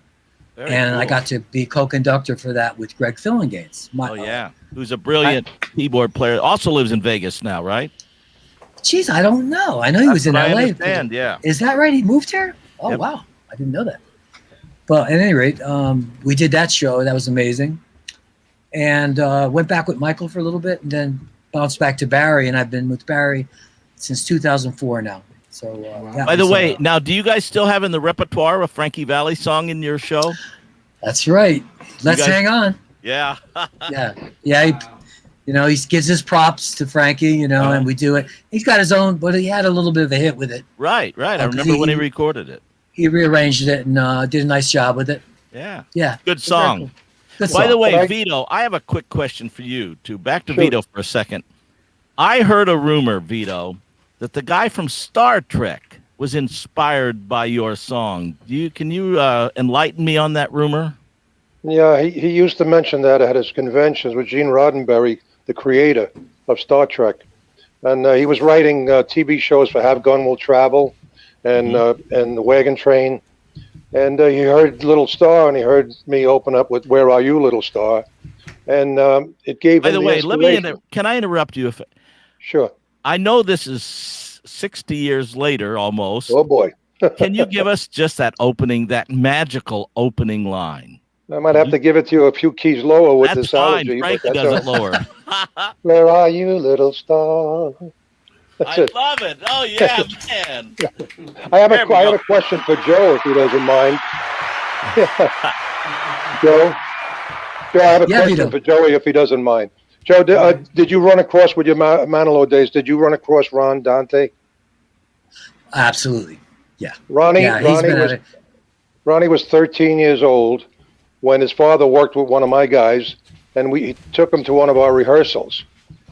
Very and cool. I got to be co-conductor for that with Greg Fillinganes. Yeah. Who's a brilliant keyboard player. Also lives in Vegas now, right? Geez, I don't know. I know he was in LA. I understand, yeah. Is that right? He moved here? Oh, Yep. wow. I didn't know that. But at any rate, we did that show. That was amazing. And went back with Michael for a little bit and then bounced back to Barry. And I've been with Barry since 2004 now. So, By the way, now, do you guys still have in the repertoire a Frankie Valli song in your show? That's right. Let's guys- hang on. Yeah. Yeah. Yeah. You know, he gives his props to Frankie, you know, and we do it. He's got his own, but he had a little bit of a hit with it. Right. I remember when he recorded it. He rearranged it and did a nice job with it. Yeah. Good song. Good By song. the way, Vito, I have a quick question for you, too. Back to Vito for a second. I heard a rumor, Vito, that the guy from Star Trek was inspired by your song. Can you enlighten me on that rumor? Yeah, he used to mention that at his conventions with Gene Roddenberry, the creator of Star Trek. And he was writing TV shows for Have Gun Will Travel and The Wagon Train. And he heard Little Star, and he heard me open up with Where Are You, Little Star? And it gave By him the way, can I interrupt you? Sure. I know this is 60 years later almost. Oh, boy. Can you give us just that magical opening line? I might have to give it to you a few keys lower with That's this fine. allergy. Frankie does it lower. Where are you, little star? That's it. Love it. Oh, yeah, man. I have a question for Joe, if he doesn't mind. Joe, I have a question for Joey, if he doesn't mind. Joe, did you run across, with your Manilow days, did you run across Ron Dante? Absolutely. Yeah. Ronnie was 13 years old when his father worked with one of my guys, and we took him to one of our rehearsals.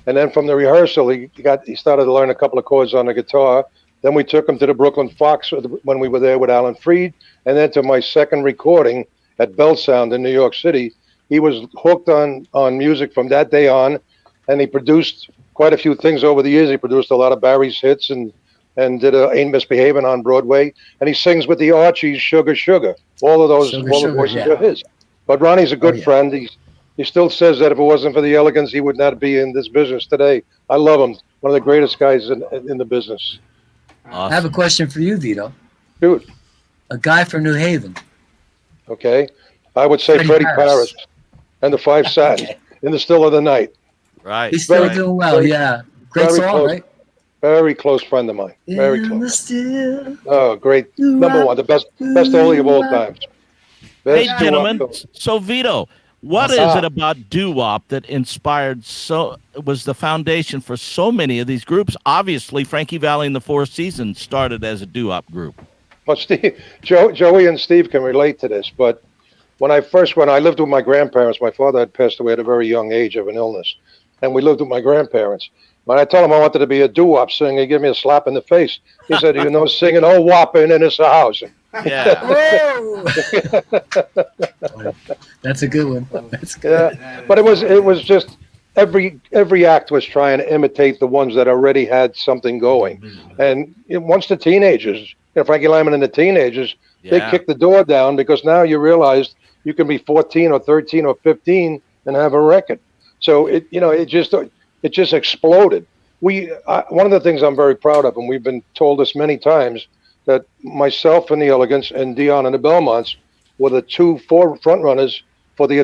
And then from the rehearsal, he started to learn a couple of chords on the guitar. Then we took him to the Brooklyn Fox when we were there with Alan Freed, and then to my second recording at Bell Sound in New York City. He was hooked on music from that day on, and he produced quite a few things over the years. He produced a lot of Barry's hits and did Ain't Misbehaving on Broadway, and he sings with the Archies, Sugar Sugar. All of those, the voices are his. But Ronnie's a good friend. He still says that if it wasn't for the Elegance, he would not be in this business today. I love him. One of the greatest guys in the business. I have a question for you, Vito. Dude. A guy from New Haven. Okay. I would say Freddie Paris and the Five Satins in the Still of the Night. Right. He's still doing well, yeah. Great song, close, right? Very close friend of mine. Very In close. Still. Oh, great. Number one. The best Oldie of all times. Hey, gentlemen. So, Vito, what is it about doo-wop that was the foundation for so many of these groups? Obviously, Frankie Valli and the Four Seasons started as a doo-wop group. Well, Joey and Steve can relate to this, but when I lived with my grandparents. My father had passed away at a very young age of an illness, and we lived with my grandparents. When I told him I wanted to be a doo-wop singer, he gave me a slap in the face. He said, "You know, singing old whopping in this house." Yeah. That's a good one. That's good. Yeah, but it was just every act was trying to imitate the ones that already had something going. And once the teenagers, Frankie Lyman and the teenagers, they kicked the door down, because now you realized you can be 14 or 13 or 15 and have a record. So it just exploded. One of the things I'm very proud of, and we've been told this many times, that myself and the Elegance and Dion and the Belmonts were the two front runners for the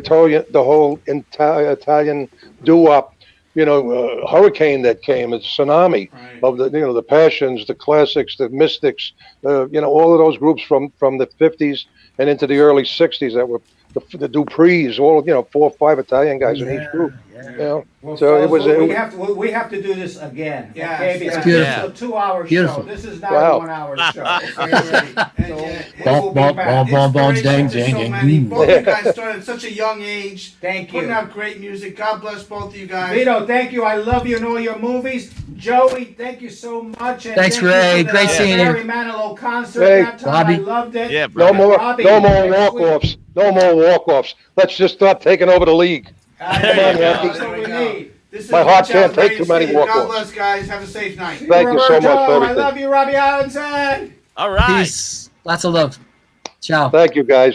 whole Italian doo-wop, hurricane that came, a tsunami of the Passions, the Classics, the Mystics, all of those groups from the 50s and into the early 60s that were the Duprees, all 4 or 5 Italian guys in each group. Well, So it was. We have to do this again. Yeah, okay? it's Because beautiful. it's a 2-hour Beautiful. show. This is not Wow. a 1-hour show. Bump, bump, bump, bump, bump, dang, dang, dang. Both of you guys started at such a young age. Thank you. Putting out great music. God bless both of you guys. Vito, thank you. I love you in all your movies. Joey, thank you so much. And Thanks, thank you Ray. for the Great seeing you. Barry Manilow concert Hey. that time. Bobby. I loved it. Yeah, No brother. more Robbie, walk offs. No more walk offs. Let's just start taking over the league. Come on, Yankees. That's what we need. This is My heart Rich Out can't take Radio too many Stadium. God walk-offs. bless, guys. Have a safe night. Thank you so much for I everything. love you, Robbie Allenson. All right. Peace. Lots of love. Ciao. Thank you, guys.